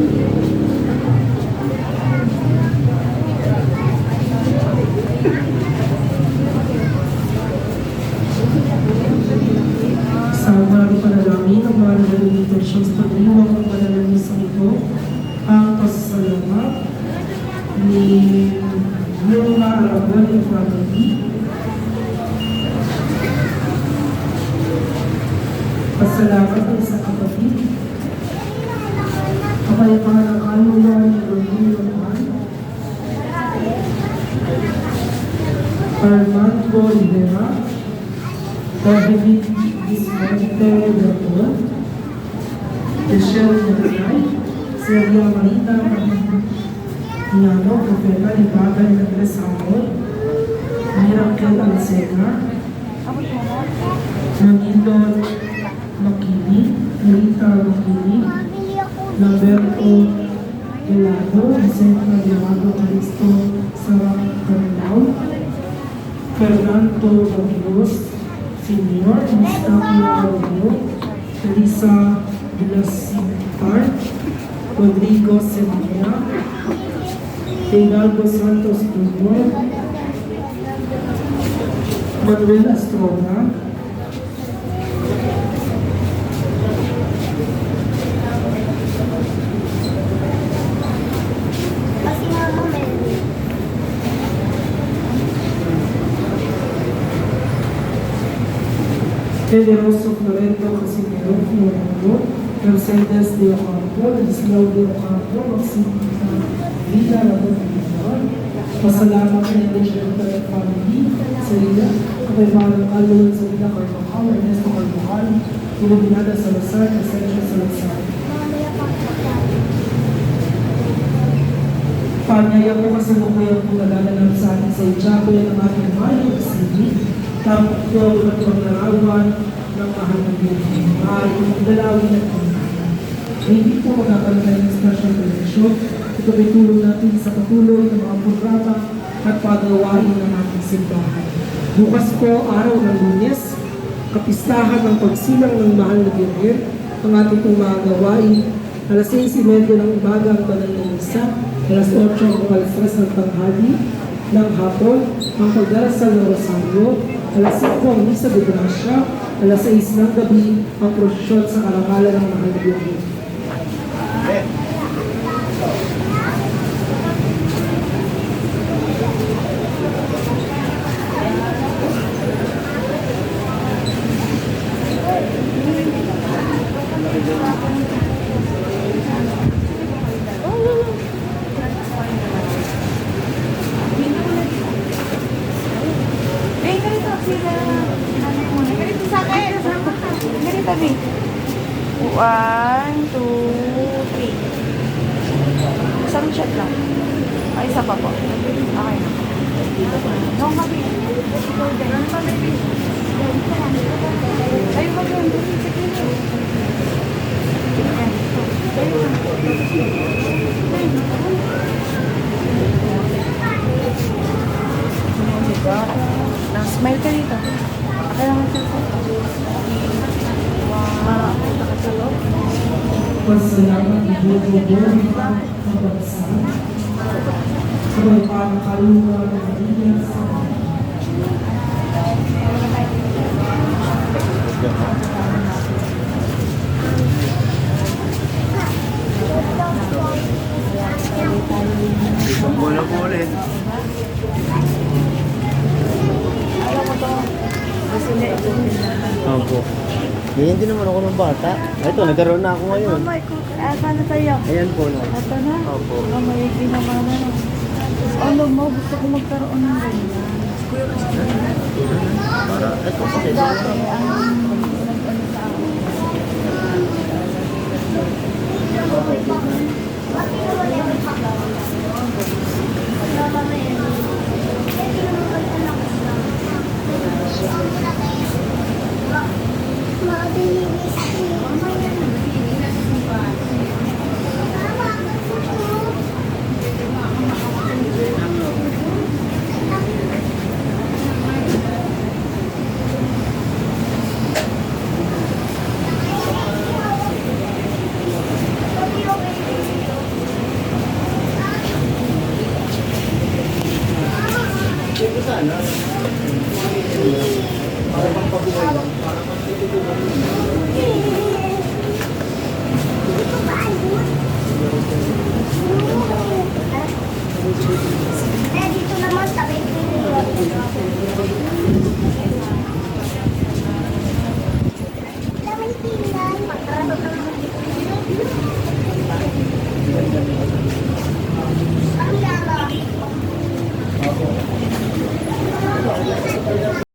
Sa umaga pa na namin, ang mga nalilitasyon sa pag-iwang ng mananalisang ito, ang pasasalamat ni Luma Arabon ng family. Pasalamat ng isang kapatid. Kapayapaan ang kaluluwa ni Rodrigo Armando Rivera, David Dismonte Rapon, Michelle Monay, Celia Marita Niano, Profeta Ibagay Andres Amor, Miracle Alcena, Mangindon Makini, Rita Makini, Lamberto Delado, Vicente Delado Calisto Sarang Carnao, Fernando Bagilos Senior, Mustafa Rodeo, Teresa Vilasitar, Rodrigo Semilla, Hidalgo Santos Jr., Manuel Astrona, Generoso Florento Casimiro Florento, Mercedes de Ocampo, Ladislao de Ocampo, Maximita Vida Rabon Villar, pasalamat sa English Family, Serena, Kapaybalang Kaluluan sa Vida Carvajal, Ernesto Carvajal, Iluminada Salazar, Asensio Salazar. Panyaya po kasalukuyan po nagaganap sa atin sa Ichaboy ng ating Mayo City, tapos po ang larawan ng mahal ng Diyos. Ang dalawin at pagkakas. Hindi po magkakaroon ng special election. Ito ay tulong natin sa patuloy ng mga programa at pagawain ng ating simbahan. Bukas po, araw ng Lunes, kapistahan ng pagsilang ng mahal na Diyos. Ang ating pong mga gawain, alas 6:30 ng umaga ang banal ng misa, alas 8 ang alas-3 ng tanghali ng hapon, ang pagdarasal ng Rosario, alas 5 ang Misa de Gracia, alas 6 ng gabi ang prosesyon sa karangalan ng mahal na Diyos. One, two, three. Isang shot lang. Ay, isa pa po. Okay na. No, happy. Ano pa, baby? Ay, maganda. Smile ka dito. Kailangan siya po. Pasalamat ni Bobo ng bansa. Sabay parang kaluluwa ng Maria sa Bola po ulit. Ayaw mo to. Kasi Opo. Ganyan din naman ako ng bata. Ito, nagkaroon na ako ngayon. Mama, paano tayo? Ayan po na. Ito na? Opo. Mamayigin naman na. Ano mo, gusto ko magkaroon ng ganyan. Para, ito kasi. Dati, ang